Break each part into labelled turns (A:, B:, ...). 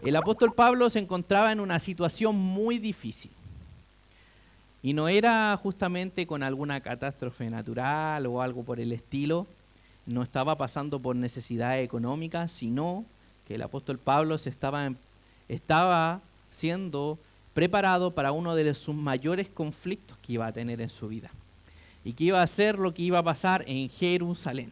A: El apóstol Pablo se encontraba en una situación muy difícil. Y no era justamente con alguna catástrofe natural o algo por el estilo. No estaba pasando por necesidades económicas, sino que el apóstol Pablo estaba siendo preparado para uno de sus mayores conflictos que iba a tener en su vida. Y que iba a ser lo que iba a pasar en Jerusalén.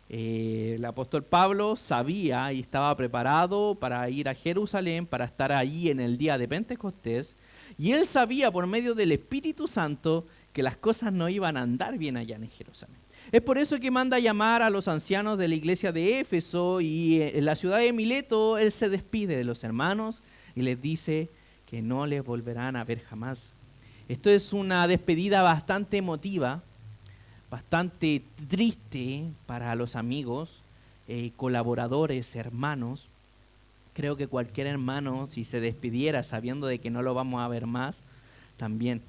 A: El apóstol Pablo sabía y estaba preparado para ir a Jerusalén, para estar allí en el día de Pentecostés, y él sabía por medio del Espíritu Santo que las cosas no iban a andar bien allá en Jerusalén. Es por eso que manda a llamar a los ancianos de la iglesia de Éfeso, y en la ciudad de Mileto él se despide de los hermanos y les dice que no les volverán a ver jamás. Esto es una despedida bastante emotiva, bastante triste para los amigos, colaboradores, hermanos. Creo que cualquier hermano, si se despidiera sabiendo de que no lo vamos a ver más, también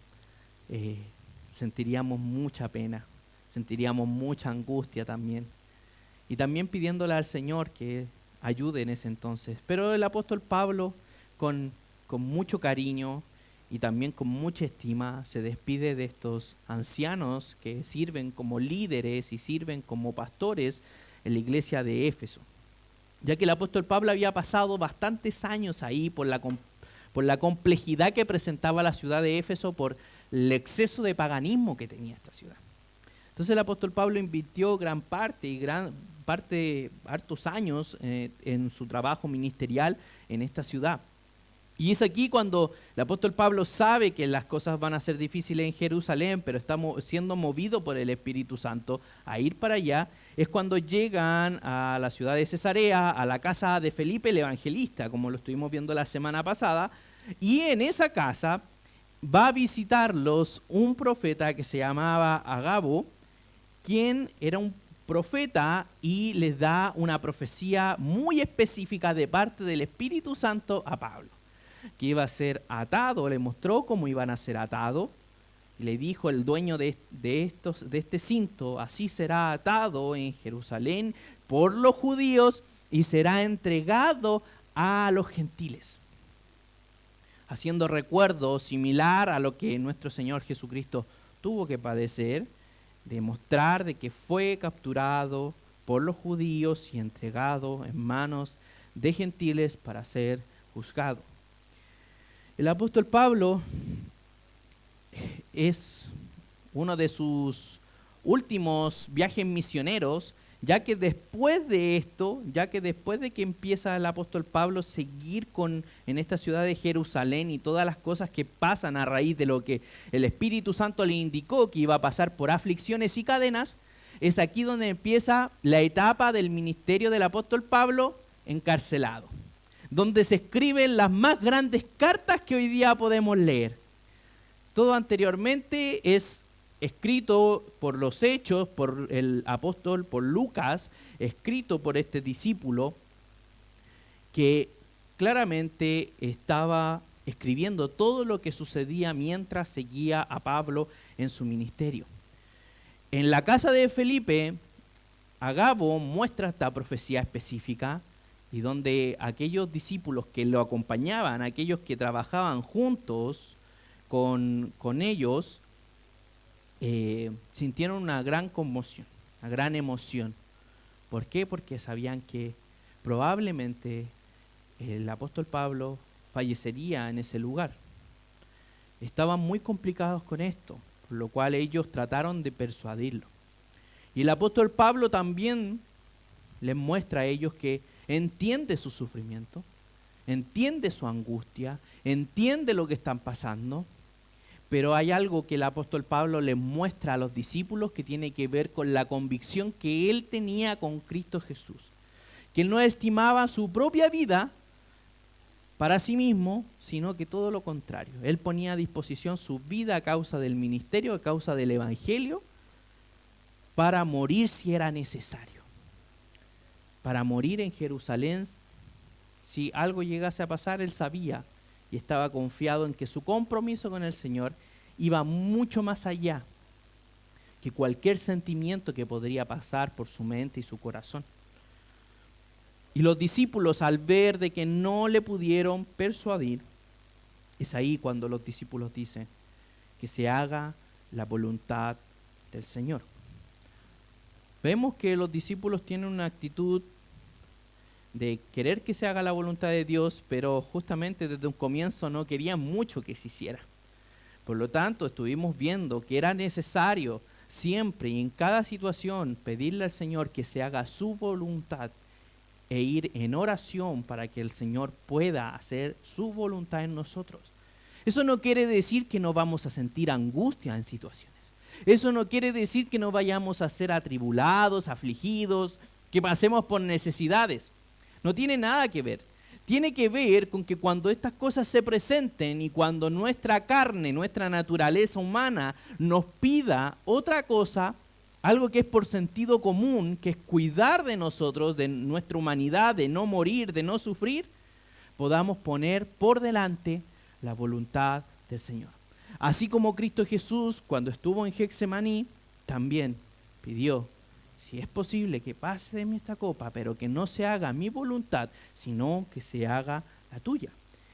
A: sentiríamos mucha pena, sentiríamos mucha angustia también. Y también pidiéndole al Señor que ayude en ese entonces. Pero el apóstol Pablo, con mucho cariño y también con mucha estima, se despide de estos ancianos que sirven como líderes y sirven como pastores en la iglesia de Éfeso. Ya que el apóstol Pablo había pasado bastantes años ahí por la complejidad que presentaba la ciudad de Éfeso, por el exceso de paganismo que tenía esta ciudad. Entonces el apóstol Pablo invirtió gran parte, hartos años en su trabajo ministerial en esta ciudad. Y es aquí cuando el apóstol Pablo sabe que las cosas van a ser difíciles en Jerusalén, pero está siendo movido por el Espíritu Santo a ir para allá. Es cuando llegan a la ciudad de Cesarea, a la casa de Felipe el Evangelista, como lo estuvimos viendo la semana pasada. Y en esa casa va a visitarlos un profeta que se llamaba Agabo, quien era un profeta y les da una profecía muy específica de parte del Espíritu Santo a Pablo, que iba a ser atado. Le mostró cómo iban a ser atados. Le dijo el dueño de este cinto: así será atado en Jerusalén por los judíos y será entregado a los gentiles. Haciendo recuerdo similar a lo que nuestro Señor Jesucristo tuvo que padecer, demostrar de que fue capturado por los judíos y entregado en manos de gentiles para ser juzgado. El apóstol Pablo es uno de sus últimos viajes misioneros, ya que después de esto, después de que empieza el apóstol Pablo a seguir en esta ciudad de Jerusalén y todas las cosas que pasan a raíz de lo que el Espíritu Santo le indicó que iba a pasar por aflicciones y cadenas, es aquí donde empieza la etapa del ministerio del apóstol Pablo encarcelado, donde se escriben las más grandes cartas que hoy día podemos leer. Todo anteriormente es escrito por los Hechos, por el apóstol, por Lucas, escrito por este discípulo que claramente estaba escribiendo todo lo que sucedía mientras seguía a Pablo en su ministerio. En la casa de Felipe, Agabo muestra esta profecía específica, y donde aquellos discípulos que lo acompañaban, aquellos que trabajaban juntos con ellos, sintieron una gran conmoción, una gran emoción. ¿Por qué? Porque sabían que probablemente el apóstol Pablo fallecería en ese lugar. Estaban muy complicados con esto, por lo cual ellos trataron de persuadirlo. Y el apóstol Pablo también les muestra a ellos que entiende su sufrimiento, entiende su angustia, entiende lo que están pasando, pero hay algo que el apóstol Pablo les muestra a los discípulos que tiene que ver con la convicción que él tenía con Cristo Jesús, que él no estimaba su propia vida para sí mismo, sino que todo lo contrario. Él ponía a disposición su vida a causa del ministerio, a causa del evangelio, para morir si era necesario. Para morir en Jerusalén, si algo llegase a pasar, él sabía y estaba confiado en que su compromiso con el Señor iba mucho más allá que cualquier sentimiento que podría pasar por su mente y su corazón. Y los discípulos, al ver de que no le pudieron persuadir, es ahí cuando los discípulos dicen que se haga la voluntad del Señor. Vemos que los discípulos tienen una actitud de querer que se haga la voluntad de Dios, pero justamente desde un comienzo no querían mucho que se hiciera. Por lo tanto, estuvimos viendo que era necesario siempre y en cada situación pedirle al Señor que se haga su voluntad e ir en oración para que el Señor pueda hacer su voluntad en nosotros. Eso no quiere decir que no vamos a sentir angustia en situaciones. Eso no quiere decir que no vayamos a ser atribulados, afligidos, que pasemos por necesidades. No tiene nada que ver. Tiene que ver con que cuando estas cosas se presenten y cuando nuestra carne, nuestra naturaleza humana nos pida otra cosa, algo que es por sentido común, que es cuidar de nosotros, de nuestra humanidad, de no morir, de no sufrir, podamos poner por delante la voluntad del Señor. Así como Cristo Jesús, cuando estuvo en Getsemaní, también pidió: si es posible que pase de mí esta copa, pero que no se haga mi voluntad, sino que se haga la tuya.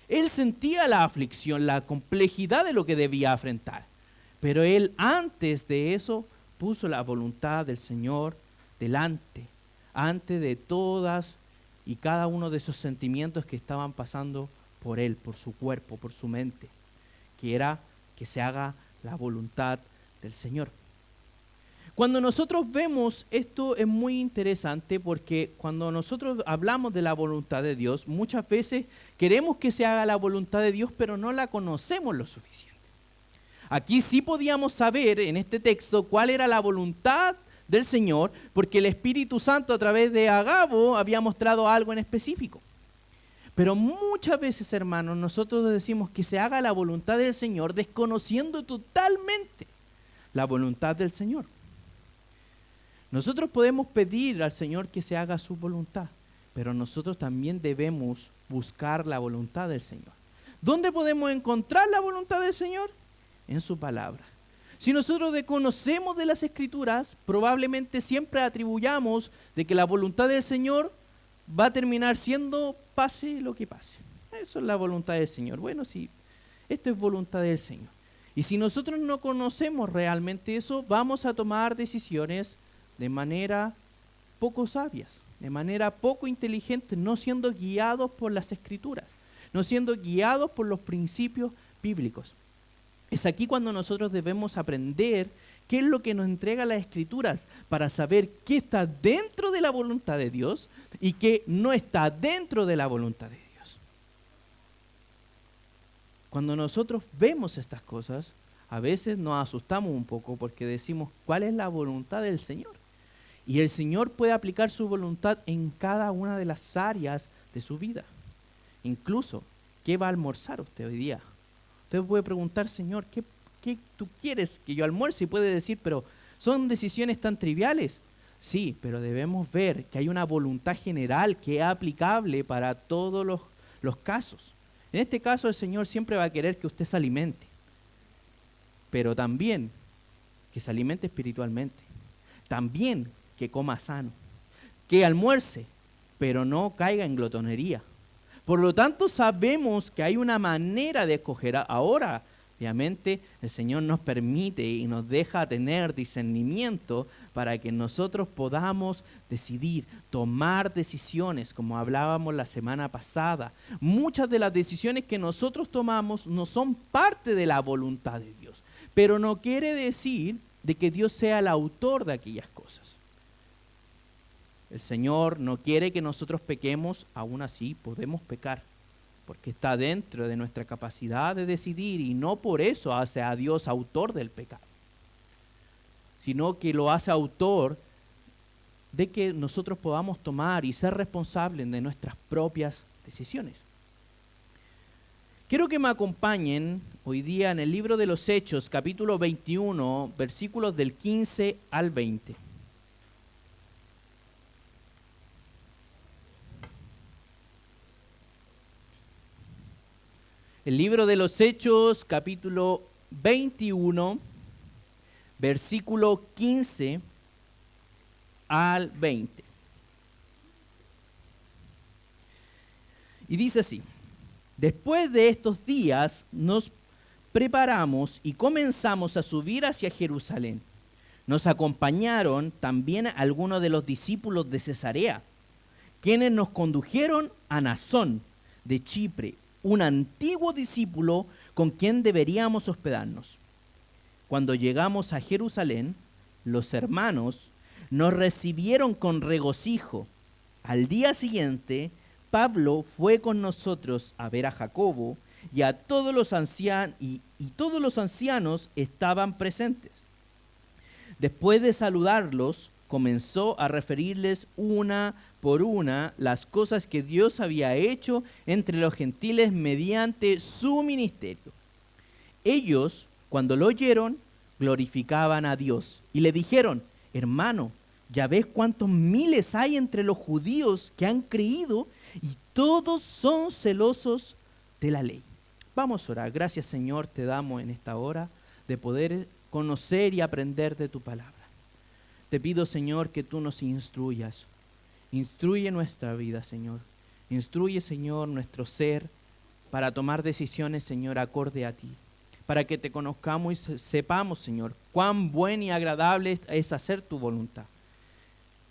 A: Él sentía la aflicción, la complejidad de lo que debía afrontar, pero él antes de eso puso la voluntad del Señor delante, antes de todas y cada uno de esos sentimientos que estaban pasando por él, por su cuerpo, por su mente, que era que se haga la voluntad del Señor. Cuando nosotros vemos esto es muy interesante porque cuando nosotros hablamos de la voluntad de Dios, muchas veces queremos que se haga la voluntad de Dios, pero no la conocemos lo suficiente. Aquí sí podíamos saber en este texto cuál era la voluntad del Señor, porque el Espíritu Santo a través de Agabo había mostrado algo en específico. Pero muchas veces, hermanos, nosotros decimos que se haga la voluntad del Señor desconociendo totalmente la voluntad del Señor. Nosotros podemos pedir al Señor que se haga su voluntad, pero nosotros también debemos buscar la voluntad del Señor. ¿Dónde podemos encontrar la voluntad del Señor? En su palabra. Si nosotros desconocemos de las Escrituras, probablemente siempre atribuyamos de que la voluntad del Señor va a terminar siendo pase lo que pase. Eso es la voluntad del Señor. Bueno, sí, esto es voluntad del Señor. Y si nosotros no conocemos realmente eso, vamos a tomar decisiones de manera poco sabias, de manera poco inteligente, no siendo guiados por las Escrituras, no siendo guiados por los principios bíblicos. Es aquí cuando nosotros debemos aprender qué es lo que nos entrega las Escrituras para saber qué está dentro de la voluntad de Dios y qué no está dentro de la voluntad de Dios. Cuando nosotros vemos estas cosas, a veces nos asustamos un poco porque decimos, ¿cuál es la voluntad del Señor? Y el Señor puede aplicar su voluntad en cada una de las áreas de su vida. Incluso, ¿qué va a almorzar usted hoy día? Usted puede preguntar, Señor, ¿qué tú quieres que yo almuerce? Y puede decir, pero ¿son decisiones tan triviales? Sí, pero debemos ver que hay una voluntad general que es aplicable para todos los casos. En este caso, el Señor siempre va a querer que usted se alimente, pero también que se alimente espiritualmente. También que coma sano, que almuerce, pero no caiga en glotonería. Por lo tanto, sabemos que hay una manera de escoger. Ahora, obviamente, el Señor nos permite y nos deja tener discernimiento para que nosotros podamos decidir, tomar decisiones, como hablábamos la semana pasada. Muchas de las decisiones que nosotros tomamos no son parte de la voluntad de Dios, pero no quiere decir de que Dios sea el autor de aquellas cosas. El Señor no quiere que nosotros pequemos, aún así podemos pecar, porque está dentro de nuestra capacidad de decidir y no por eso hace a Dios autor del pecado, sino que lo hace autor de que nosotros podamos tomar y ser responsables de nuestras propias decisiones. Quiero que me acompañen hoy día en el libro de los Hechos, capítulo 21, versículos del 15 al 20. El libro de los Hechos, capítulo 21, versículo 15 al 20. Y dice así: después de estos días nos preparamos y comenzamos a subir hacia Jerusalén. Nos acompañaron también algunos de los discípulos de Cesarea, quienes nos condujeron a Mnasón de Chipre, un antiguo discípulo con quien deberíamos hospedarnos. Cuando llegamos a Jerusalén, los hermanos nos recibieron con regocijo. Al día siguiente, Pablo fue con nosotros a ver a Jacobo y a todos los ancianos, y todos los ancianos estaban presentes. Después de saludarlos, comenzó a referirles una por una las cosas que Dios había hecho entre los gentiles mediante su ministerio. Ellos, cuando lo oyeron, glorificaban a Dios y le dijeron: hermano, ya ves cuántos miles hay entre los judíos que han creído y todos son celosos de la ley. Vamos a orar. Gracias, Señor, te damos en esta hora de poder conocer y aprender de tu palabra. Te pido, Señor, que tú nos instruyas. Instruye nuestra vida, Señor. Instruye, Señor, nuestro ser para tomar decisiones, Señor, acorde a ti. Para que te conozcamos y sepamos, Señor, cuán buen y agradable es hacer tu voluntad.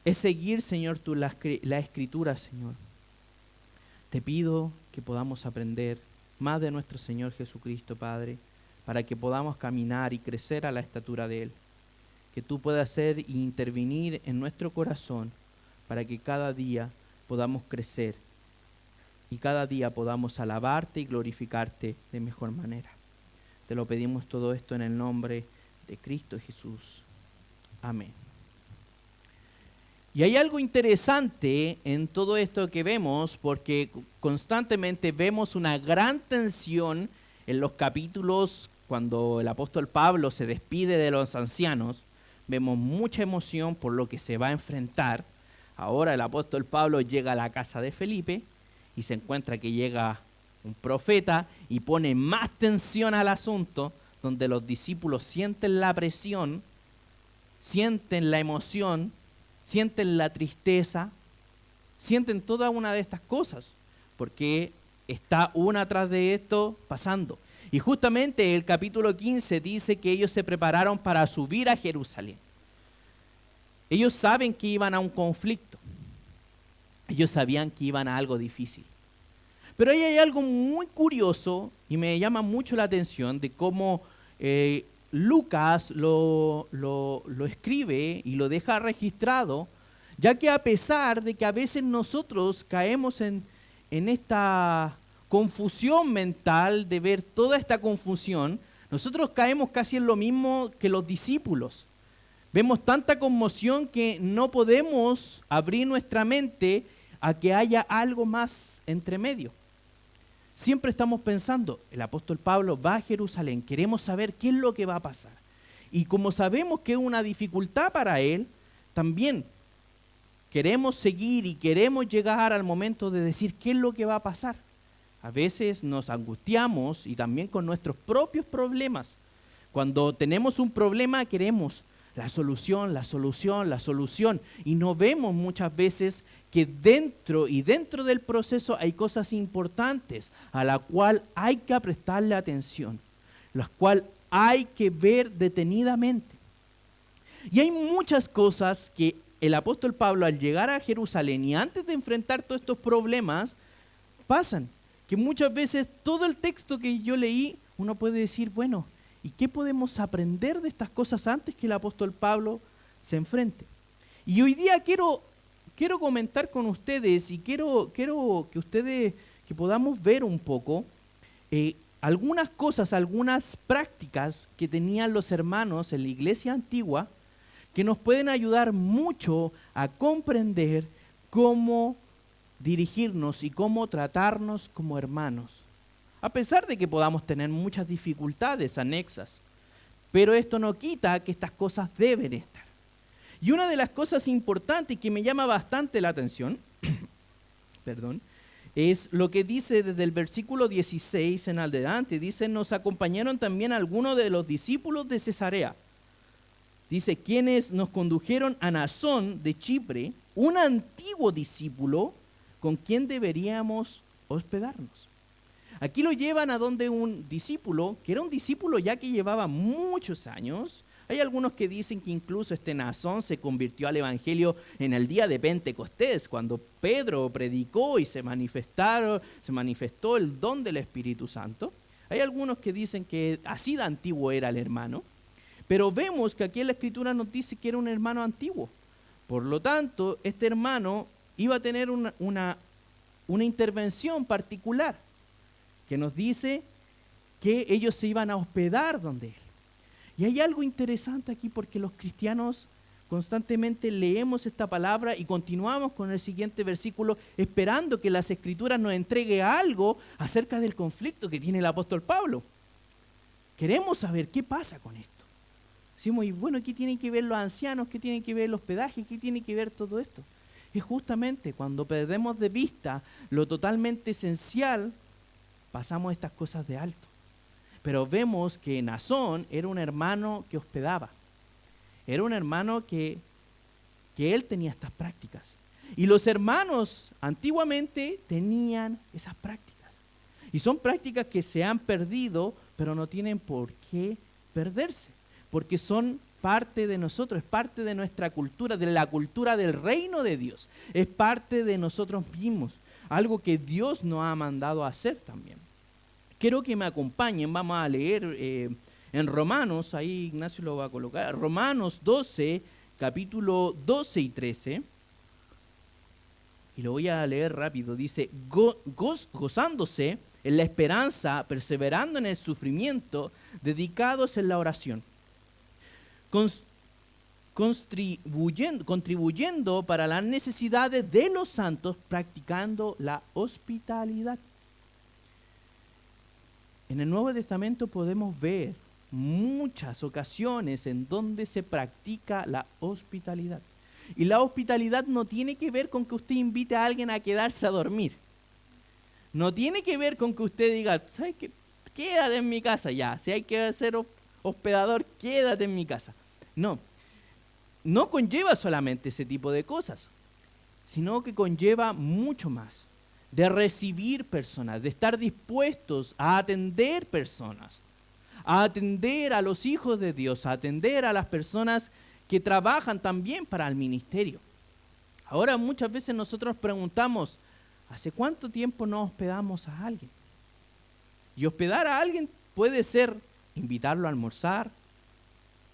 A: Es seguir, Señor, la Escritura, Señor. Te pido que podamos aprender más de nuestro Señor Jesucristo, Padre, para que podamos caminar y crecer a la estatura de Él. Que tú puedas hacer e intervenir en nuestro corazón para que cada día podamos crecer y cada día podamos alabarte y glorificarte de mejor manera. Te lo pedimos todo esto en el nombre de Cristo Jesús. Amén. Y hay algo interesante en todo esto que vemos, porque constantemente vemos una gran tensión en los capítulos cuando el apóstol Pablo se despide de los ancianos. Vemos mucha emoción por lo que se va a enfrentar. Ahora el apóstol Pablo llega a la casa de Felipe y se encuentra que llega un profeta y pone más tensión al asunto, donde los discípulos sienten la presión, sienten la emoción, sienten la tristeza, sienten toda una de estas cosas, porque está una tras de esto pasando. Y justamente el capítulo 15 dice que ellos se prepararon para subir a Jerusalén. Ellos saben que iban a un conflicto. Ellos sabían que iban a algo difícil. Pero ahí hay algo muy curioso y me llama mucho la atención de cómo Lucas lo escribe y lo deja registrado, ya que a pesar de que a veces nosotros caemos en esta confusión mental de ver toda esta confusión, nosotros caemos casi en lo mismo que los discípulos. Vemos tanta conmoción que no podemos abrir nuestra mente a que haya algo más entre medio. Siempre estamos pensando, el apóstol Pablo va a Jerusalén, queremos saber qué es lo que va a pasar. Y como sabemos que es una dificultad para él, también queremos seguir y queremos llegar al momento de decir qué es lo que va a pasar. A veces nos angustiamos y también con nuestros propios problemas. Cuando tenemos un problema queremos la solución, la solución, la solución. Y no vemos muchas veces que dentro del proceso hay cosas importantes a la cual hay que prestarle atención, las cuales hay que ver detenidamente. Y hay muchas cosas que el apóstol Pablo al llegar a Jerusalén y antes de enfrentar todos estos problemas pasan. Que muchas veces todo el texto que yo leí uno puede decir, bueno, ¿y qué podemos aprender de estas cosas antes que el apóstol Pablo se enfrente? Y hoy día quiero comentar con ustedes y quiero que ustedes, que podamos ver un poco algunas cosas, algunas prácticas que tenían los hermanos en la iglesia antigua que nos pueden ayudar mucho a comprender cómo dirigirnos y cómo tratarnos como hermanos. A pesar de que podamos tener muchas dificultades anexas, pero esto no quita que estas cosas deben estar. Y una de las cosas importantes que me llama bastante la atención, es lo que dice desde el versículo 16 en adelante. Dice, nos acompañaron también algunos de los discípulos de Cesarea. Dice, quienes nos condujeron a Mnasón de Chipre, un antiguo discípulo con quien deberíamos hospedarnos. Aquí lo llevan a donde un discípulo, que era un discípulo ya que llevaba muchos años. Hay algunos que dicen que incluso este Naasón se convirtió al evangelio en el día de Pentecostés, cuando Pedro predicó y se manifestó el don del Espíritu Santo. Hay algunos que dicen que así de antiguo era el hermano, pero vemos que aquí en la Escritura nos dice que era un hermano antiguo. Por lo tanto, este hermano iba a tener una intervención particular, que nos dice que ellos se iban a hospedar donde él. Y hay algo interesante aquí porque los cristianos constantemente leemos esta palabra y continuamos con el siguiente versículo esperando que las Escrituras nos entregue algo acerca del conflicto que tiene el apóstol Pablo. Queremos saber qué pasa con esto. Decimos, y bueno, ¿qué tienen que ver los ancianos? ¿Qué tienen que ver el hospedaje? ¿Qué tiene que ver todo esto? Es justamente cuando perdemos de vista lo totalmente esencial, pasamos estas cosas de alto. Pero vemos que Naasón era un hermano que hospedaba. Era un hermano que él tenía estas prácticas. Y los hermanos antiguamente tenían esas prácticas. Y son prácticas que se han perdido, pero no tienen por qué perderse. Porque son parte de nosotros, es parte de nuestra cultura, de la cultura del reino de Dios. Es parte de nosotros mismos. Algo que Dios nos ha mandado a hacer también. Quiero que me acompañen, vamos a leer en Romanos, ahí Ignacio lo va a colocar, Romanos 12, capítulo 12 y 13, y lo voy a leer rápido, dice, gozándose en la esperanza, perseverando en el sufrimiento, dedicados en la oración, contribuyendo para las necesidades de los santos, practicando la hospitalidad. En el Nuevo Testamento podemos ver muchas ocasiones en donde se practica la hospitalidad. Y la hospitalidad no tiene que ver con que usted invite a alguien a quedarse a dormir. No tiene que ver con que usted diga, ¿sabes qué? Quédate en mi casa ya. Si hay que ser hospedador, quédate en mi casa. No conlleva solamente ese tipo de cosas, sino que conlleva mucho más. De recibir personas, de estar dispuestos a atender personas, a atender a los hijos de Dios, a atender a las personas que trabajan también para el ministerio. Ahora muchas veces nosotros preguntamos, ¿hace cuánto tiempo no hospedamos a alguien? Y hospedar a alguien puede ser invitarlo a almorzar,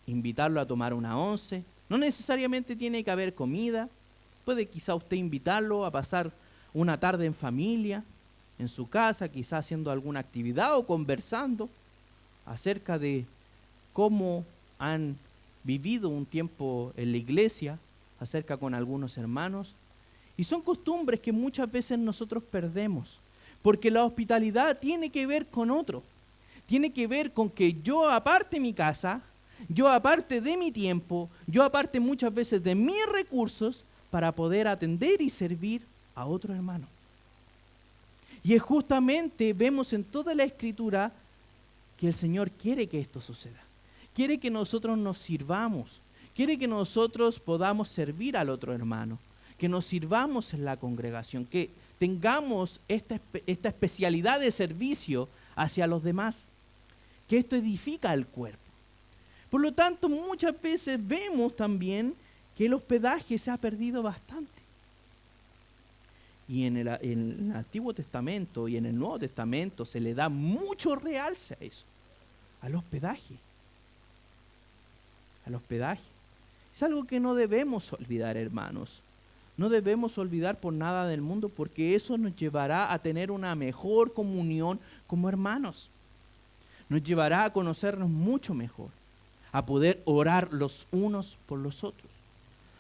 A: invitarlo a tomar una once, no necesariamente tiene que haber comida, puede quizá usted invitarlo a pasar una tarde en familia, en su casa, quizá haciendo alguna actividad o conversando acerca de cómo han vivido un tiempo en la iglesia, acerca con algunos hermanos. Y son costumbres que muchas veces nosotros perdemos, porque la hospitalidad tiene que ver con otro. Tiene que ver con que yo aparte mi casa, yo aparte de mi tiempo, yo aparte muchas veces de mis recursos para poder atender y servir a otro hermano. Y es justamente, vemos en toda la Escritura que el Señor quiere que esto suceda. Quiere que nosotros nos sirvamos. Quiere que nosotros podamos servir al otro hermano. Que nos sirvamos en la congregación. Que tengamos esta especialidad de servicio hacia los demás. Que esto edifica al cuerpo. Por lo tanto, muchas veces vemos también que el hospedaje se ha perdido bastante. Y en el Antiguo Testamento y en el Nuevo Testamento se le da mucho realce a eso, al hospedaje. Al hospedaje. Es algo que no debemos olvidar, hermanos. No debemos olvidar por nada del mundo, porque eso nos llevará a tener una mejor comunión como hermanos. Nos llevará a conocernos mucho mejor, a poder orar los unos por los otros,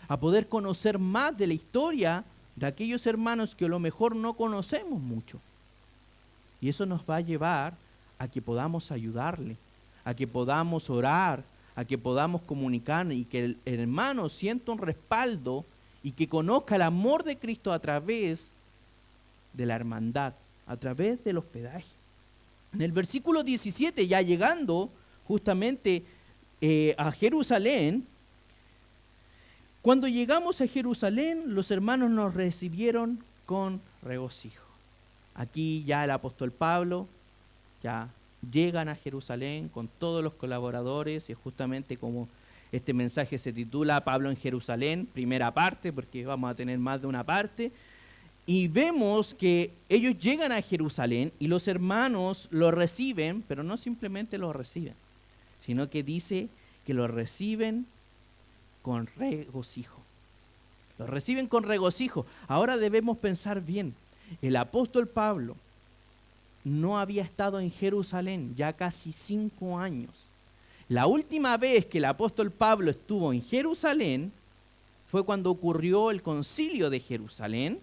A: a poder conocer más de la historia de aquellos hermanos que a lo mejor no conocemos mucho. Y eso nos va a llevar a que podamos ayudarle, a que podamos orar, a que podamos comunicar y que el hermano sienta un respaldo y que conozca el amor de Cristo a través de la hermandad, a través del hospedaje. En el versículo 17, ya llegando justamente a Jerusalén, cuando llegamos a Jerusalén, los hermanos nos recibieron con regocijo. Aquí ya el apóstol Pablo, ya llegan a Jerusalén con todos los colaboradores, y es justamente como este mensaje se titula Pablo en Jerusalén, primera parte, porque vamos a tener más de una parte. Y vemos que ellos llegan a Jerusalén y los hermanos lo reciben, pero no simplemente lo reciben, sino que dice que lo reciben con regocijo. Lo reciben con regocijo. Ahora debemos pensar bien. El apóstol Pablo no había estado en Jerusalén ya casi 5 años. La última vez que el apóstol Pablo estuvo en Jerusalén fue cuando ocurrió el concilio de Jerusalén,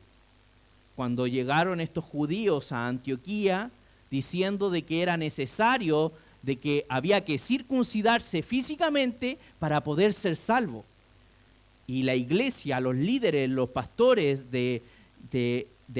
A: cuando llegaron estos judíos a Antioquía diciendo de que era necesario, de que había que circuncidarse físicamente para poder ser salvo. Y la iglesia, los líderes, los pastores de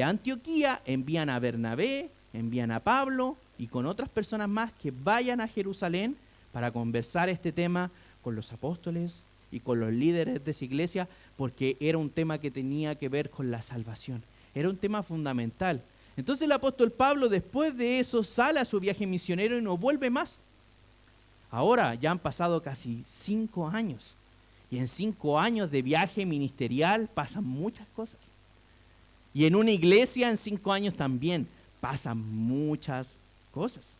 A: Antioquía envían a Bernabé, envían a Pablo y con otras personas más que vayan a Jerusalén para conversar este tema con los apóstoles y con los líderes de esa iglesia, porque era un tema que tenía que ver con la salvación. Era un tema fundamental. Entonces el apóstol Pablo después de eso sale a su viaje misionero y no vuelve más. Ahora ya han pasado casi 5 años. Y en 5 años de viaje ministerial pasan muchas cosas. Y en una iglesia en 5 años también pasan muchas cosas.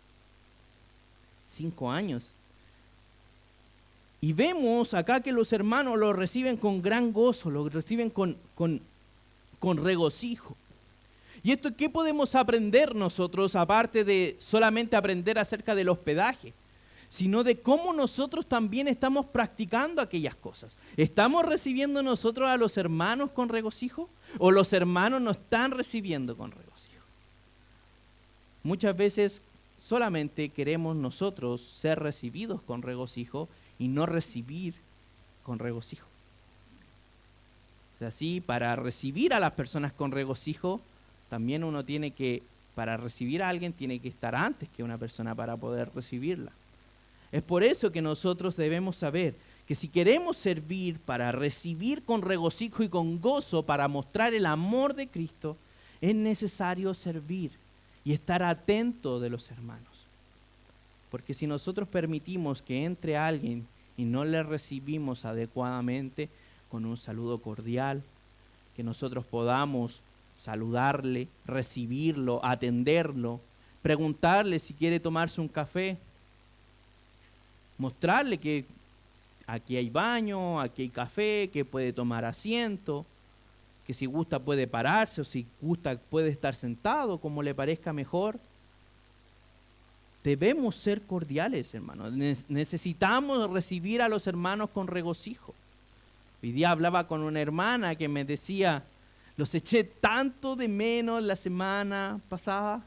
A: 5 años. Y vemos acá que los hermanos lo reciben con gran gozo, lo reciben con regocijo. ¿Y esto qué podemos aprender nosotros, aparte de solamente aprender acerca del hospedaje? Sino de cómo nosotros también estamos practicando aquellas cosas. ¿Estamos recibiendo nosotros a los hermanos con regocijo? ¿O los hermanos nos están recibiendo con regocijo? Muchas veces solamente queremos nosotros ser recibidos con regocijo y no recibir con regocijo. O sea, sí, para recibir a las personas con regocijo, también uno tiene que, para recibir a alguien, tiene que estar antes que una persona para poder recibirla. Es por eso que nosotros debemos saber que si queremos servir para recibir con regocijo y con gozo, para mostrar el amor de Cristo, es necesario servir y estar atento de los hermanos. Porque si nosotros permitimos que entre alguien y no le recibimos adecuadamente con un saludo cordial, que nosotros podamos saludarle, recibirlo, atenderlo, preguntarle si quiere tomarse un café, mostrarle que aquí hay baño, aquí hay café, que puede tomar asiento, que si gusta puede pararse o si gusta puede estar sentado, como le parezca mejor. Debemos ser cordiales, hermanos. Necesitamos recibir a los hermanos con regocijo. Hoy día hablaba con una hermana que me decía, los eché tanto de menos la semana pasada.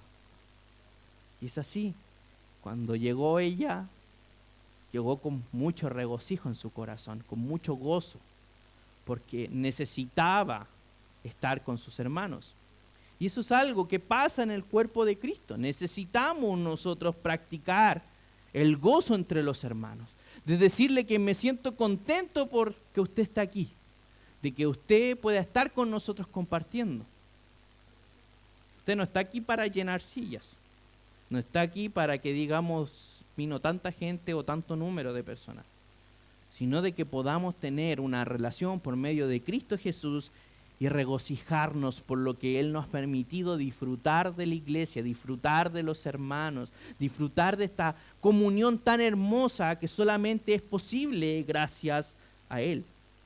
A: Y es así. Cuando llegó ella, llegó con mucho regocijo en su corazón, con mucho gozo, porque necesitaba estar con sus hermanos. Y eso es algo que pasa en el cuerpo de Cristo. Necesitamos nosotros practicar el gozo entre los hermanos. De decirle que me siento contento porque usted está aquí. De que usted pueda estar con nosotros compartiendo. Usted no está aquí para llenar sillas. No está aquí para que digamos, vino tanta gente o tanto número de personas. Sino de que podamos tener una relación por medio de Cristo Jesús y regocijarnos por lo que Él nos ha permitido disfrutar de la iglesia, disfrutar de los hermanos, disfrutar de esta comunión tan hermosa que solamente es posible gracias a Él.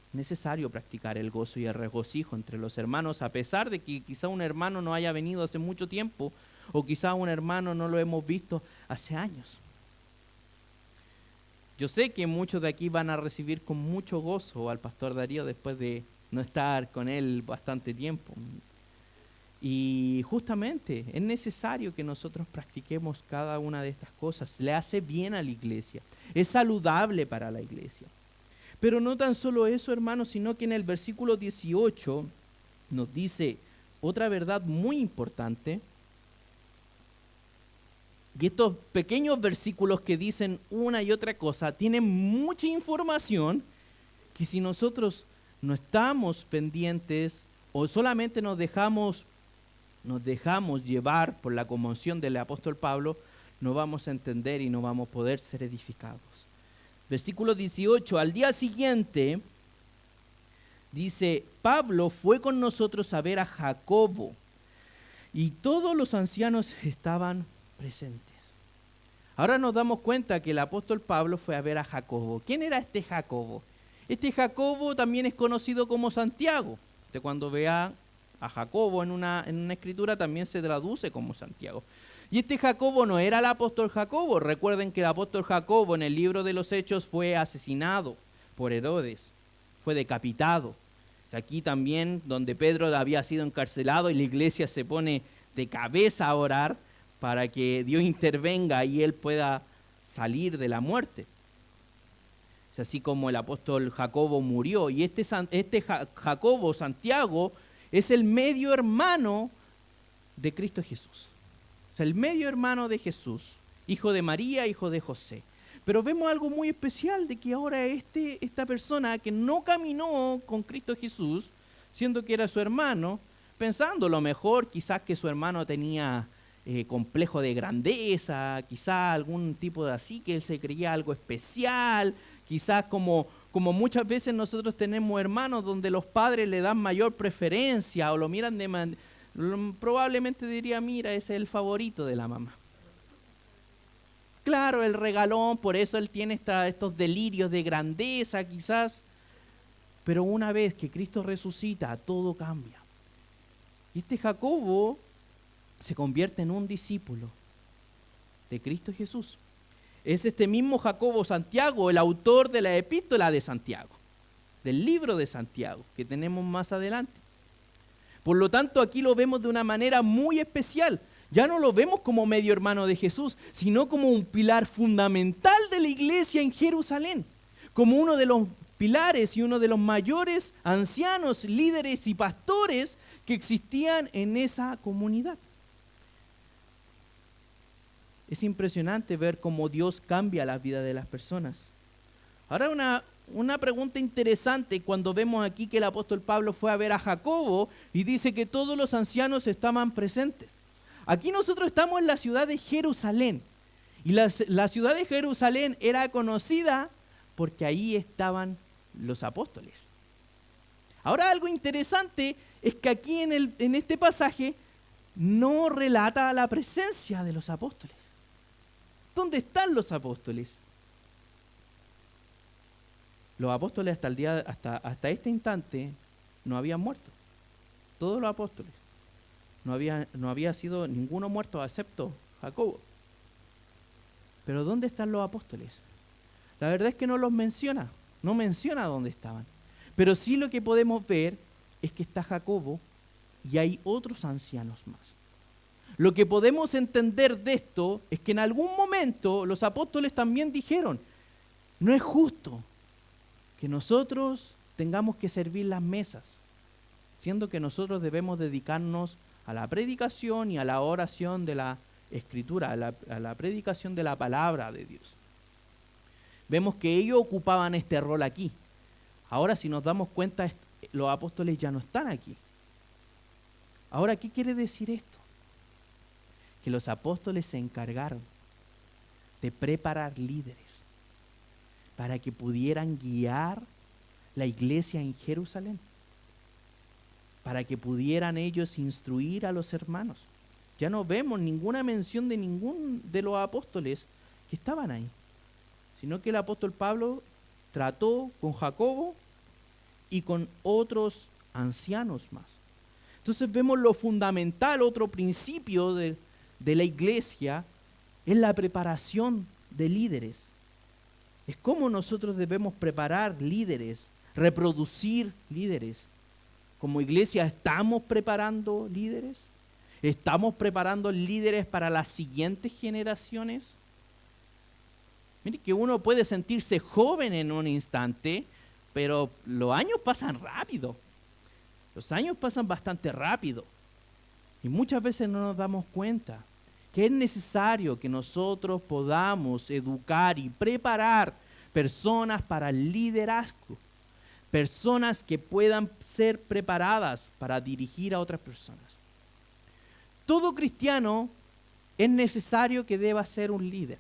A: Es necesario practicar el gozo y el regocijo entre los hermanos, a pesar de que quizá un hermano no haya venido hace mucho tiempo o quizá un hermano no lo hemos visto hace años. Yo sé que muchos de aquí van a recibir con mucho gozo al pastor Darío después de no estar con él bastante tiempo. Y justamente es necesario que nosotros practiquemos cada una de estas cosas. Le hace bien a la iglesia, es saludable para la iglesia. Pero no tan solo eso, hermanos, sino que en el versículo 18 nos dice otra verdad muy importante. Y estos pequeños versículos que dicen una y otra cosa tienen mucha información que si nosotros no estamos pendientes o solamente nos dejamos nos dejamos llevar por la conmoción del apóstol Pablo, no vamos a entender y no vamos a poder ser edificados. Versículo 18, al día siguiente, dice, Pablo fue con nosotros a ver a Jacobo y todos los ancianos estaban presentes. Ahora nos damos cuenta que el apóstol Pablo fue a ver a Jacobo. ¿Quién era este Jacobo? Este Jacobo también es conocido como Santiago. Usted cuando vea a Jacobo en una escritura también se traduce como Santiago. Y este Jacobo no era el apóstol Jacobo. Recuerden que el apóstol Jacobo en el libro de los Hechos fue asesinado por Herodes, fue decapitado. Es aquí también donde Pedro había sido encarcelado y la iglesia se pone de cabeza a orar para que Dios intervenga y él pueda salir de la muerte. Es así como el apóstol Jacobo murió. Y este Jacobo, Santiago, es el medio hermano de Cristo Jesús. O sea, el medio hermano de Jesús, hijo de María, hijo de José. Pero vemos algo muy especial de que ahora esta persona que no caminó con Cristo Jesús, siendo que era su hermano, pensando lo mejor quizás que su hermano tenía complejo de grandeza, quizás algún tipo de así, que él se creía algo especial, quizás como muchas veces nosotros tenemos hermanos donde los padres le dan mayor preferencia o lo miran probablemente diría, mira, ese es el favorito de la mamá. Claro, el regalón, por eso él tiene estos delirios de grandeza quizás, pero una vez que Cristo resucita, todo cambia. Y este Jacobo se convierte en un discípulo de Cristo Jesús. Es este mismo Jacobo Santiago, el autor de la epístola de Santiago, del libro de Santiago, que tenemos más adelante. Por lo tanto, aquí lo vemos de una manera muy especial. Ya no lo vemos como medio hermano de Jesús, sino como un pilar fundamental de la iglesia en Jerusalén, como uno de los pilares y uno de los mayores ancianos, líderes y pastores que existían en esa comunidad. Es impresionante ver cómo Dios cambia la vida de las personas. Ahora una pregunta interesante cuando vemos aquí que el apóstol Pablo fue a ver a Jacobo y dice que todos los ancianos estaban presentes. Aquí nosotros estamos en la ciudad de Jerusalén y la ciudad de Jerusalén era conocida porque ahí estaban los apóstoles. Ahora algo interesante es que aquí en este pasaje no relata la presencia de los apóstoles. ¿Dónde están los apóstoles? Los apóstoles hasta este instante no habían muerto. Todos los apóstoles. No había sido ninguno muerto excepto Jacobo. Pero ¿dónde están los apóstoles? La verdad es que no los menciona. No menciona dónde estaban. Pero sí lo que podemos ver es que está Jacobo y hay otros ancianos más. Lo que podemos entender de esto es que en algún momento los apóstoles también dijeron, no es justo que nosotros tengamos que servir las mesas, siendo que nosotros debemos dedicarnos a la predicación y a la oración de la Escritura, a la predicación de la palabra de Dios. Vemos que ellos ocupaban este rol aquí. Ahora, si nos damos cuenta, los apóstoles ya no están aquí. Ahora, ¿qué quiere decir esto? Que los apóstoles se encargaron de preparar líderes para que pudieran guiar la iglesia en Jerusalén, para que pudieran ellos instruir a los hermanos. Ya no vemos ninguna mención de ningún de los apóstoles que estaban ahí, sino que el apóstol Pablo trató con Jacobo y con otros ancianos más. Entonces vemos lo fundamental, otro principio de la iglesia, es la preparación de líderes. Es cómo nosotros debemos preparar líderes, reproducir líderes. Como iglesia, ¿estamos preparando líderes? ¿Estamos preparando líderes para las siguientes generaciones? Mire que uno puede sentirse joven en un instante, pero los años pasan rápido. Los años pasan bastante rápido. Y muchas veces no nos damos cuenta que es necesario que nosotros podamos educar y preparar personas para el liderazgo. Personas que puedan ser preparadas para dirigir a otras personas. todo cristiano es necesario que deba ser un líder.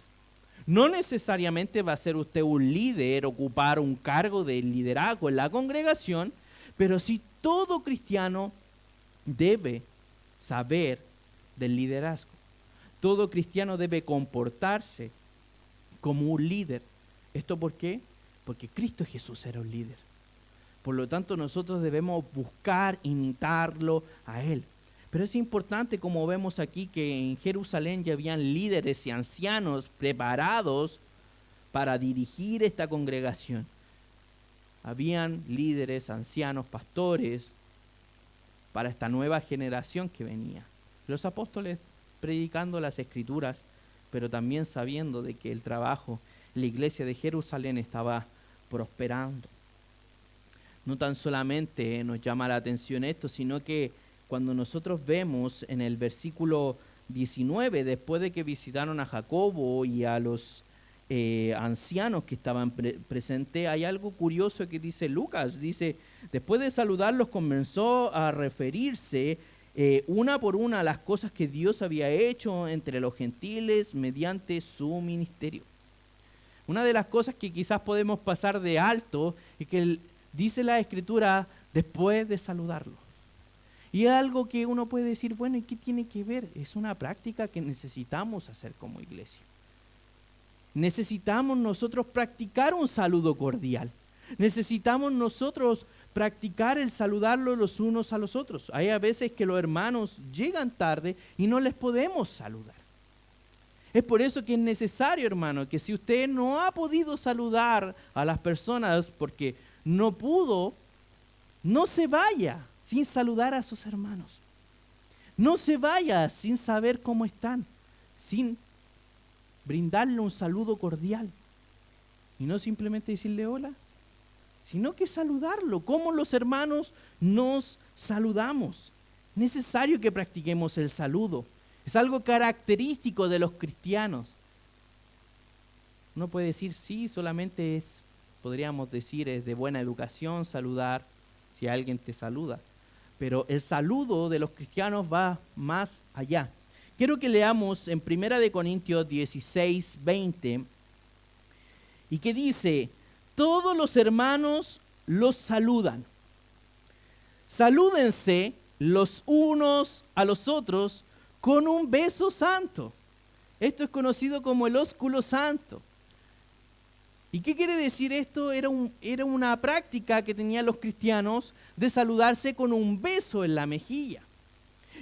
A: No necesariamente va a ser usted un líder, ocupar un cargo de liderazgo en la congregación, pero sí todo cristiano debe saber del liderazgo. Todo cristiano debe comportarse como un líder. ¿Esto por qué? Porque Cristo Jesús era un líder. Por lo tanto, nosotros debemos buscar imitarlo a Él. Pero es importante, como vemos aquí, que en Jerusalén ya habían líderes y ancianos preparados para dirigir esta congregación. Habían líderes, ancianos, pastores para esta nueva generación que venía. Los apóstoles predicando las Escrituras, pero también sabiendo de que el trabajo, la iglesia de Jerusalén estaba prosperando. No tan solamente nos llama la atención esto, sino que cuando nosotros vemos en el versículo 19, después de que visitaron a Jacobo y a los ancianos que estaban presentes, hay algo curioso que dice Lucas. Dice, después de saludarlos comenzó a referirse una por una a las cosas que Dios había hecho entre los gentiles mediante su ministerio. Una de las cosas que quizás podemos pasar de alto es que dice la Escritura después de saludarlo. Y es algo que uno puede decir, bueno, ¿y qué tiene que ver? Es una práctica que necesitamos hacer como iglesia. Necesitamos nosotros practicar un saludo cordial. Necesitamos nosotros practicar el saludarlo los unos a los otros. Hay a veces que los hermanos llegan tarde y no les podemos saludar. Es por eso que es necesario, hermano, que si usted no ha podido saludar a las personas porque no pudo, no se vaya sin saludar a sus hermanos. No se vaya sin saber cómo están, sin brindarle un saludo cordial. Y no simplemente decirle hola, sino que saludarlo, como los hermanos nos saludamos. Es necesario que practiquemos el saludo. Es algo característico de los cristianos. Uno puede decir, sí, solamente es, podríamos decir, es de buena educación saludar si alguien te saluda. Pero el saludo de los cristianos va más allá. Quiero que leamos en 1 Corintios 16, 20, y que dice, todos los hermanos los saludan. Salúdense los unos a los otros con un beso santo. Esto es conocido como el ósculo santo. ¿Y qué quiere decir esto? Era una práctica que tenían los cristianos de saludarse con un beso en la mejilla.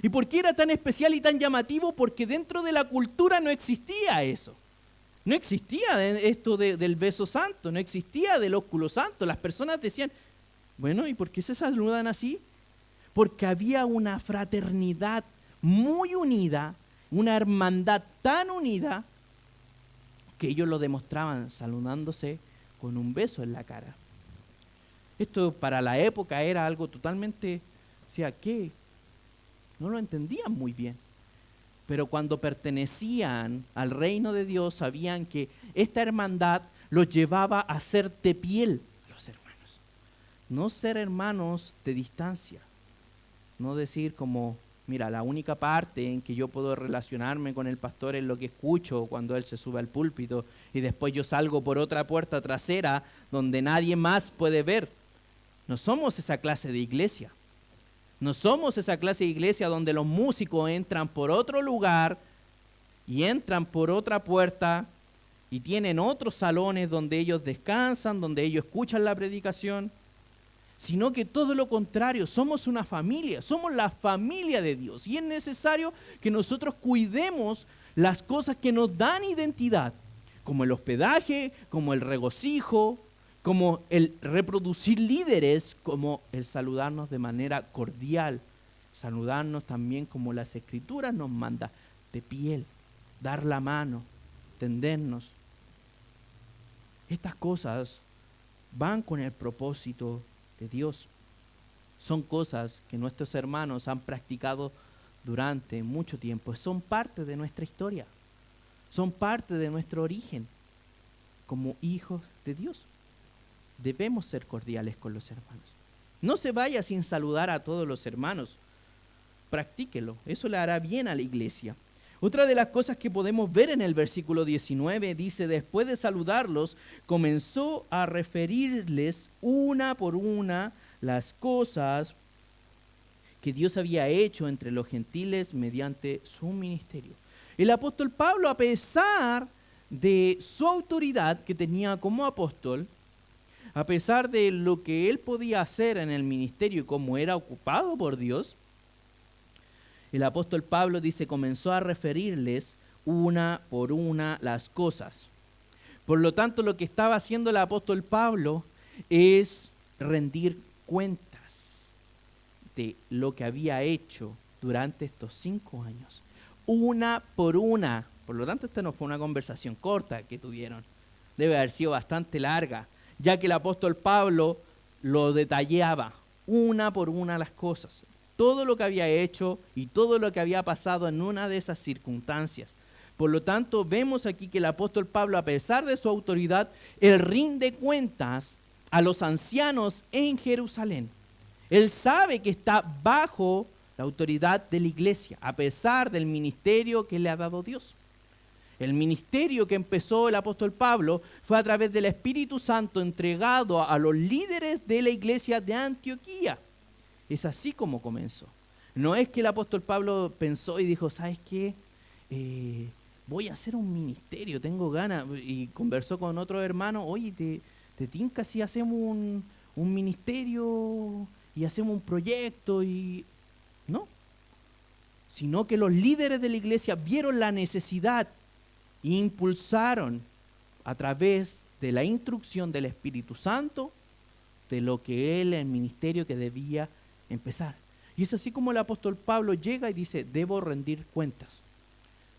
A: ¿Y por qué era tan especial y tan llamativo? Porque dentro de la cultura no existía eso. No existía esto del beso santo, no existía del ósculo santo. Las personas decían, bueno, ¿y por qué se saludan así? Porque había una fraternidad muy unida, una hermandad tan unida, que ellos lo demostraban saludándose con un beso en la cara. Esto para la época era algo totalmente, o sea, ¿qué? No lo entendían muy bien. Pero cuando pertenecían al reino de Dios, sabían que esta hermandad los llevaba a ser de piel a los hermanos. No ser hermanos de distancia. No decir como, mira, la única parte en que yo puedo relacionarme con el pastor es lo que escucho cuando él se sube al púlpito y después yo salgo por otra puerta trasera donde nadie más puede ver. No somos esa clase de iglesia. No somos esa clase de iglesia donde los músicos entran por otro lugar y entran por otra puerta y tienen otros salones donde ellos descansan, donde ellos escuchan la predicación, sino que todo lo contrario, somos una familia, somos la familia de Dios y es necesario que nosotros cuidemos las cosas que nos dan identidad, como el hospedaje, como el regocijo, como el reproducir líderes, como el saludarnos de manera cordial, saludarnos también como las Escrituras nos manda, de piel, dar la mano, tendernos. Estas cosas van con el propósito de Dios. Son cosas que nuestros hermanos han practicado durante mucho tiempo. Son parte de nuestra historia. Son parte de nuestro origen como hijos de Dios. Debemos ser cordiales con los hermanos. No se vaya sin saludar a todos los hermanos. practíquelo. Eso le hará bien a la iglesia. Otra de las cosas que podemos ver en el versículo 19 dice, después de saludarlos, comenzó a referirles una por una las cosas que Dios había hecho entre los gentiles mediante su ministerio. El apóstol Pablo, a pesar de su autoridad que tenía como apóstol, a pesar de lo que él podía hacer en el ministerio y cómo era ocupado por Dios, el apóstol Pablo dice, comenzó a referirles una por una las cosas. Por lo tanto, lo que estaba haciendo el apóstol Pablo es rendir cuentas de lo que había hecho durante estos 5 años. Una por una. Por lo tanto, esta no fue una conversación corta que tuvieron. Debe haber sido bastante larga, ya que el apóstol Pablo lo detallaba una por una las cosas. Todo lo que había hecho y todo lo que había pasado en una de esas circunstancias. Por lo tanto, vemos aquí que el apóstol Pablo, a pesar de su autoridad, él rinde cuentas a los ancianos en Jerusalén. Él sabe que está bajo la autoridad de la iglesia, a pesar del ministerio que le ha dado Dios. El ministerio que empezó el apóstol Pablo fue a través del Espíritu Santo entregado a los líderes de la iglesia de Antioquía. Es así como comenzó. No es que el apóstol Pablo pensó y dijo, ¿sabes qué? Voy a hacer un ministerio, tengo ganas. Y conversó con otro hermano, oye, ¿te tinca si hacemos un ministerio y hacemos un proyecto? Y no. Sino que los líderes de la iglesia vieron la necesidad e impulsaron a través de la instrucción del Espíritu Santo de lo que el ministerio que debía empezar. Y es así como el apóstol Pablo llega y dice, debo rendir cuentas.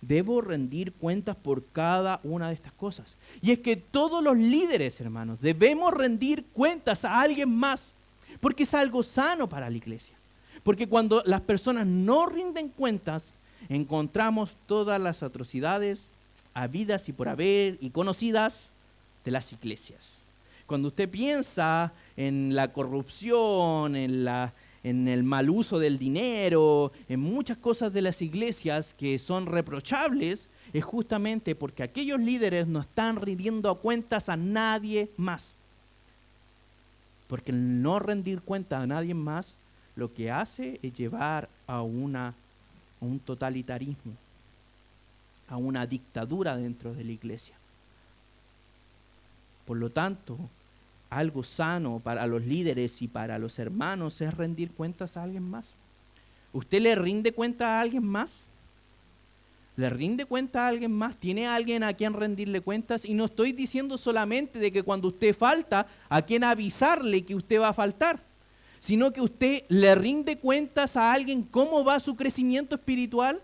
A: Debo rendir cuentas por cada una de estas cosas. Y es que todos los líderes, hermanos, debemos rendir cuentas a alguien más, porque es algo sano para la iglesia. Porque cuando las personas no rinden cuentas, encontramos todas las atrocidades habidas y por haber y conocidas de las iglesias. Cuando usted piensa en la corrupción, en el mal uso del dinero, en muchas cosas de las iglesias que son reprochables, es justamente porque aquellos líderes no están rindiendo cuentas a nadie más. Porque el no rendir cuentas a nadie más, lo que hace es llevar a un totalitarismo, a una dictadura dentro de la iglesia. Por lo tanto, algo sano para los líderes y para los hermanos es rendir cuentas a alguien más. ¿Usted le rinde cuenta a alguien más? ¿Le rinde cuenta a alguien más? ¿Tiene alguien a quien rendirle cuentas? Y no estoy diciendo solamente de que cuando usted falta, a quien avisarle que usted va a faltar, sino que usted le rinde cuentas a alguien cómo va su crecimiento espiritual,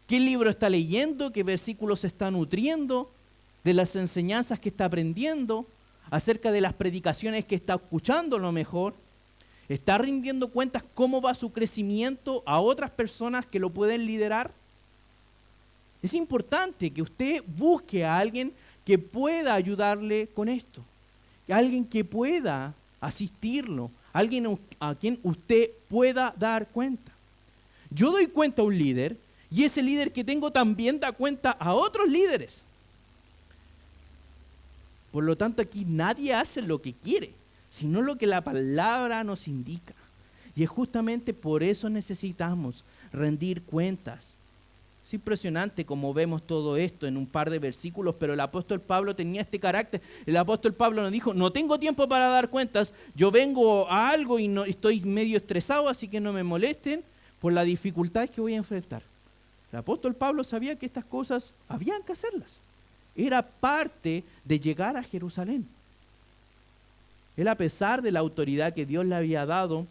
A: qué libro está leyendo, qué versículos se está nutriendo, de las enseñanzas que está aprendiendo, acerca de las predicaciones que está escuchando a lo mejor. ¿Está rindiendo cuentas cómo va su crecimiento a otras personas que lo pueden liderar? Es importante que usted busque a alguien que pueda ayudarle con esto, alguien que pueda asistirlo, alguien a quien usted pueda dar cuenta. Yo doy cuenta a un líder y ese líder que tengo también da cuenta a otros líderes. Por lo tanto, aquí nadie hace lo que quiere, sino lo que la palabra nos indica. Y es justamente por eso necesitamos rendir cuentas. Es impresionante como vemos todo esto en un par de versículos, pero el apóstol Pablo tenía este carácter. El apóstol Pablo nos dijo, no tengo tiempo para dar cuentas, yo vengo a algo y no, estoy medio estresado, así que no me molesten por las dificultades que voy a enfrentar. El apóstol Pablo sabía que estas cosas habían que hacerlas. Era parte de llegar a Jerusalén. Él, a pesar de la autoridad que Dios le había dado,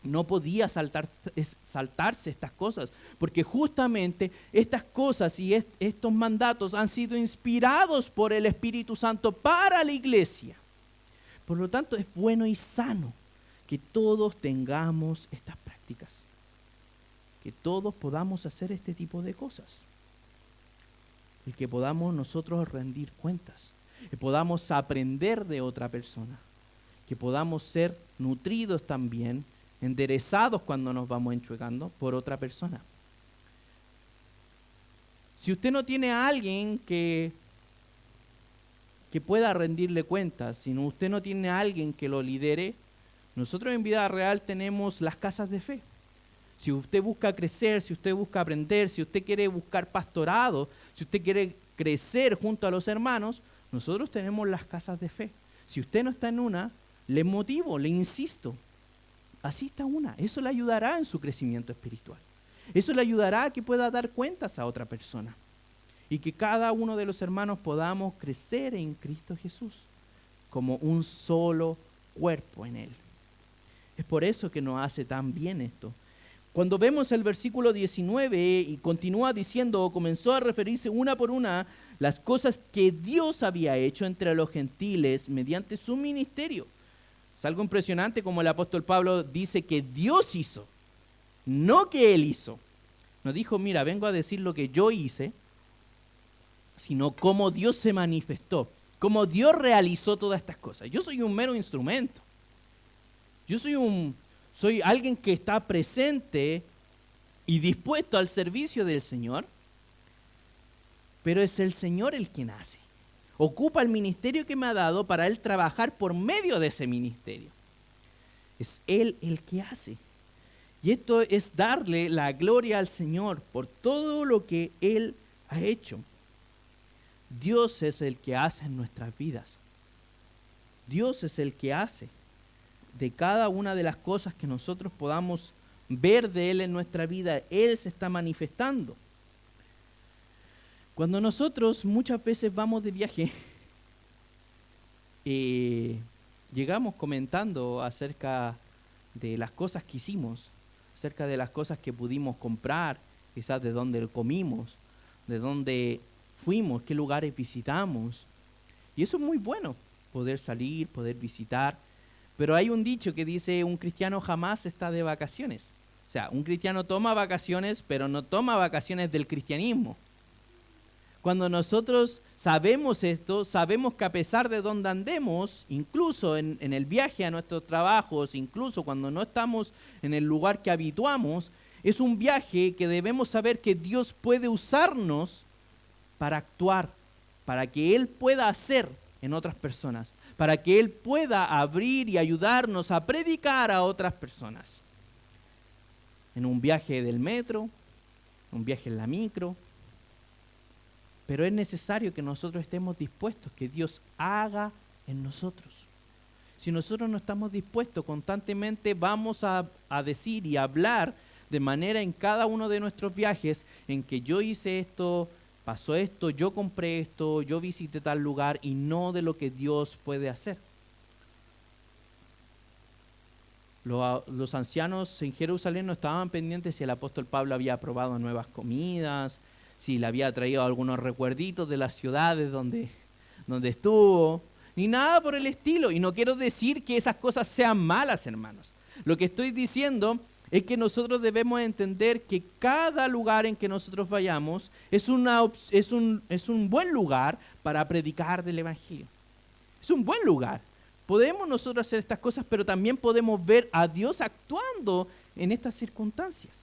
A: no podía saltarse estas cosas, porque justamente estas cosas y estos mandatos han sido inspirados por el Espíritu Santo para la iglesia. Por lo tanto, es bueno y sano que todos tengamos estas prácticas, que todos podamos hacer este tipo de cosas. El que podamos nosotros rendir cuentas, que podamos aprender de otra persona, que podamos ser nutridos también enderezados cuando nos vamos enchuecando por otra persona. Si usted no tiene a alguien que pueda rendirle cuentas, si usted no tiene a alguien que lo lidere, nosotros en Vida Real tenemos las casas de fe. Si usted busca crecer, si usted busca aprender, si usted quiere buscar pastorado, si usted quiere crecer junto a los hermanos, nosotros tenemos las casas de fe. Si usted no está en una, le motivo, le insisto, asista a una. Eso le ayudará en su crecimiento espiritual. Eso le ayudará a que pueda dar cuentas a otra persona. Y que cada uno de los hermanos podamos crecer en Cristo Jesús como un solo cuerpo en Él. Es por eso que nos hace tan bien esto. Cuando vemos el versículo 19 y continúa diciendo, comenzó a referirse una por una las cosas que Dios había hecho entre los gentiles mediante su ministerio. Es algo impresionante como el apóstol Pablo dice que Dios hizo, no que Él hizo. No dijo, mira, vengo a decir lo que yo hice, sino cómo Dios se manifestó, cómo Dios realizó todas estas cosas. Yo soy un mero instrumento. Yo soy alguien que está presente y dispuesto al servicio del Señor, pero es el Señor el quien hace. Ocupa el ministerio que me ha dado para Él trabajar por medio de ese ministerio. Es Él el que hace. Y esto es darle la gloria al Señor por todo lo que Él ha hecho. Dios es el que hace en nuestras vidas. Dios es el que hace de cada una de las cosas que nosotros podamos ver de Él en nuestra vida. Él se está manifestando. Cuando nosotros muchas veces vamos de viaje, llegamos comentando acerca de las cosas que hicimos, acerca de las cosas que pudimos comprar, quizás de dónde comimos, de dónde fuimos, qué lugares visitamos. Y eso es muy bueno, poder salir, poder visitar. Pero hay un dicho que dice, un cristiano jamás está de vacaciones. O sea, un cristiano toma vacaciones, pero no toma vacaciones del cristianismo. Cuando nosotros sabemos esto, sabemos que a pesar de donde andemos, incluso en el viaje a nuestros trabajos, incluso cuando no estamos en el lugar que habituamos, es un viaje que debemos saber que Dios puede usarnos para actuar, para que Él pueda hacer en otras personas, para que Él pueda abrir y ayudarnos a predicar a otras personas. En un viaje del metro, un viaje en la micro. Pero es necesario que nosotros estemos dispuestos, que Dios haga en nosotros. Si nosotros no estamos dispuestos, constantemente vamos a decir y a hablar de manera en cada uno de nuestros viajes en que yo hice esto, pasó esto, yo compré esto, yo visité tal lugar y no de lo que Dios puede hacer. Los ancianos en Jerusalén no estaban pendientes si el apóstol Pablo había probado nuevas comidas, si le había traído algunos recuerditos de las ciudades donde estuvo, ni nada por el estilo. Y no quiero decir que esas cosas sean malas, hermanos. Lo que estoy diciendo es que nosotros debemos entender que cada lugar en que nosotros vayamos es un buen lugar para predicar del Evangelio. Es un buen lugar. Podemos nosotros hacer estas cosas, pero también podemos ver a Dios actuando en estas circunstancias.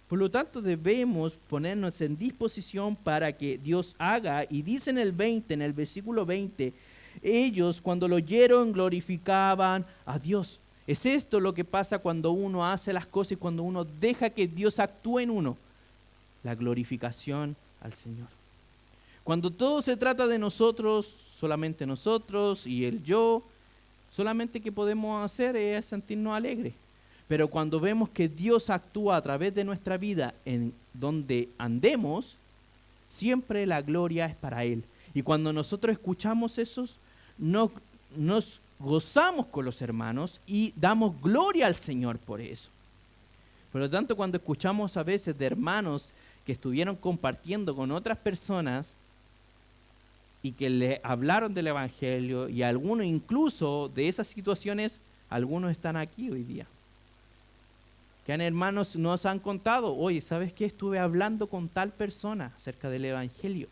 A: Por lo tanto, debemos ponernos en disposición para que Dios haga. Y dice en el versículo 20, ellos cuando lo oyeron glorificaban a Dios. Es esto lo que pasa cuando uno hace las cosas y cuando uno deja que Dios actúe en uno. La glorificación al Señor. Cuando todo se trata de nosotros, solamente nosotros y el yo, solamente que podemos hacer es sentirnos alegres. Pero cuando vemos que Dios actúa a través de nuestra vida en donde andemos, siempre la gloria es para Él. Y cuando nosotros escuchamos eso, nos gozamos con los hermanos y damos gloria al Señor por eso. Por lo tanto, cuando escuchamos a veces de hermanos que estuvieron compartiendo con otras personas y que le hablaron del Evangelio, y algunos incluso de esas situaciones, algunos están aquí hoy día. Que hermanos nos han contado, oye, ¿sabes qué? Estuve hablando con tal persona acerca del Evangelio.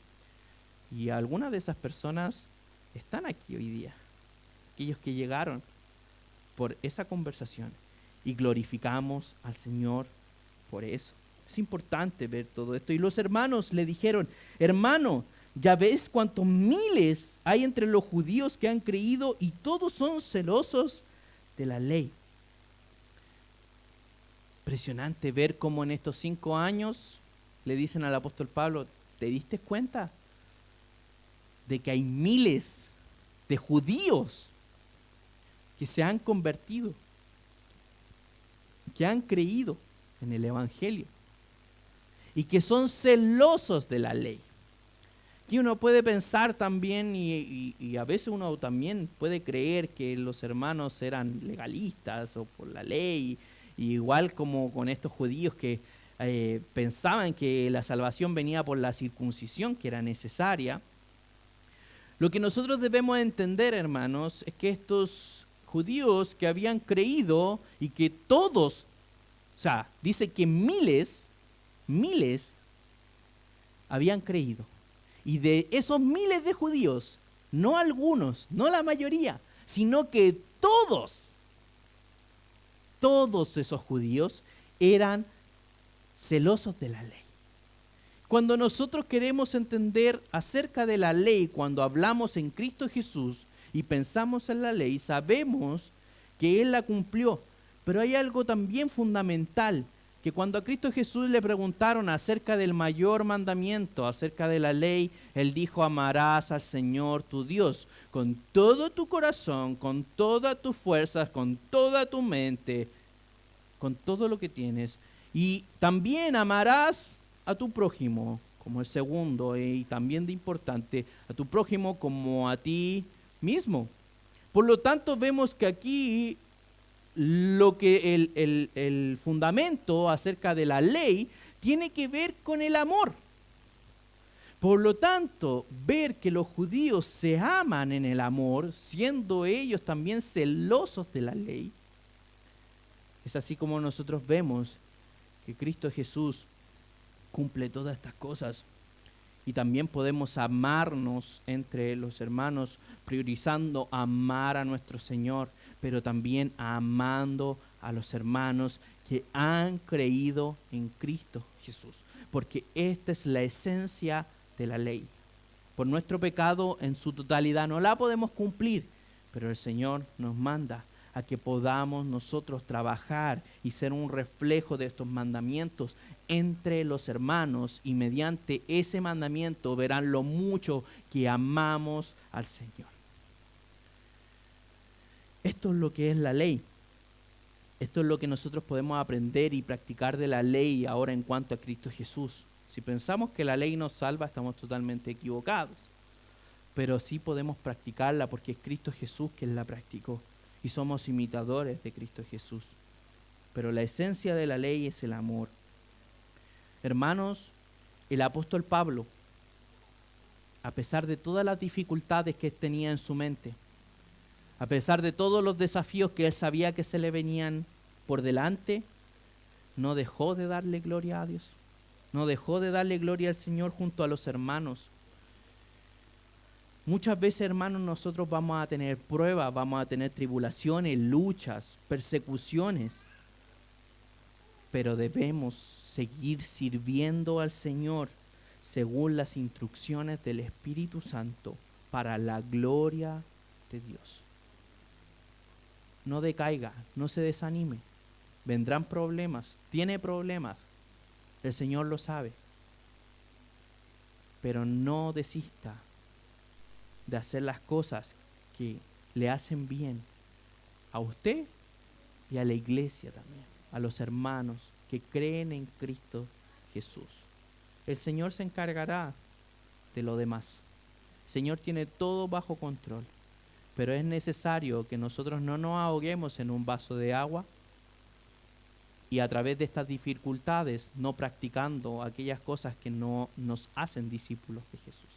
A: Y algunas de esas personas están aquí hoy día. Aquellos que llegaron por esa conversación. y glorificamos al Señor por eso. Es importante ver todo esto. Y los hermanos le dijeron, hermano, ya ves cuántos miles hay entre los judíos que han creído y todos son celosos de la ley. Impresionante ver cómo en estos 5 años le dicen al apóstol Pablo, ¿te diste cuenta de que hay miles de judíos que se han convertido, que han creído en el Evangelio y que son celosos de la ley? Y uno puede pensar también, y a veces uno también puede creer que los hermanos eran legalistas o por la ley, y igual como con estos judíos que pensaban que la salvación venía por la circuncisión que era necesaria. Lo que nosotros debemos entender, hermanos, es que estos judíos que habían creído y que todos, o sea, dice que miles habían creído. Y de esos miles de judíos, no algunos, no la mayoría, sino que todos esos judíos eran celosos de la ley. Cuando nosotros queremos entender acerca de la ley, cuando hablamos en Cristo Jesús y pensamos en la ley, sabemos que Él la cumplió. Pero hay algo también fundamental, que cuando a Cristo Jesús le preguntaron acerca del mayor mandamiento, acerca de la ley, Él dijo, amarás al Señor tu Dios con todo tu corazón, con todas tus fuerzas, con toda tu mente, con todo lo que tienes. Y también amarás a tu prójimo, como el segundo, y también de importante, a tu prójimo como a ti mismo. Por lo tanto, vemos que aquí lo que el fundamento acerca de la ley tiene que ver con el amor. Por lo tanto, ver que los judíos se aman en el amor, siendo ellos también celosos de la ley, es así como nosotros vemos que Cristo Jesús cumple todas estas cosas. Y también podemos amarnos entre los hermanos, priorizando amar a nuestro Señor, pero también amando a los hermanos que han creído en Cristo Jesús. Porque esta es la esencia de la ley. Por nuestro pecado en su totalidad no la podemos cumplir, pero el Señor nos manda a que podamos nosotros trabajar y ser un reflejo de estos mandamientos entre los hermanos, y mediante ese mandamiento verán lo mucho que amamos al Señor. Esto es lo que es la ley. Esto es lo que nosotros podemos aprender y practicar de la ley ahora en cuanto a Cristo Jesús. Si pensamos que la ley nos salva, estamos totalmente equivocados. Pero sí podemos practicarla porque es Cristo Jesús quien la practicó. Y somos imitadores de Cristo Jesús. Pero la esencia de la ley es el amor. Hermanos, el apóstol Pablo, a pesar de todas las dificultades que tenía en su mente, a pesar de todos los desafíos que él sabía que se le venían por delante, no dejó de darle gloria a Dios. No dejó de darle gloria al Señor junto a los hermanos. Muchas veces, hermanos, nosotros vamos a tener pruebas, vamos a tener tribulaciones, luchas, persecuciones, pero debemos seguir sirviendo al Señor según las instrucciones del Espíritu Santo para la gloria de Dios. No decaiga, no se desanime. Vendrán problemas, tiene problemas, el Señor lo sabe, pero no desista de hacer las cosas que le hacen bien a usted y a la iglesia también, a los hermanos que creen en Cristo Jesús. El Señor se encargará de lo demás. El Señor tiene todo bajo control, pero es necesario que nosotros no nos ahoguemos en un vaso de agua y a través de estas dificultades no practicando aquellas cosas que no nos hacen discípulos de Jesús.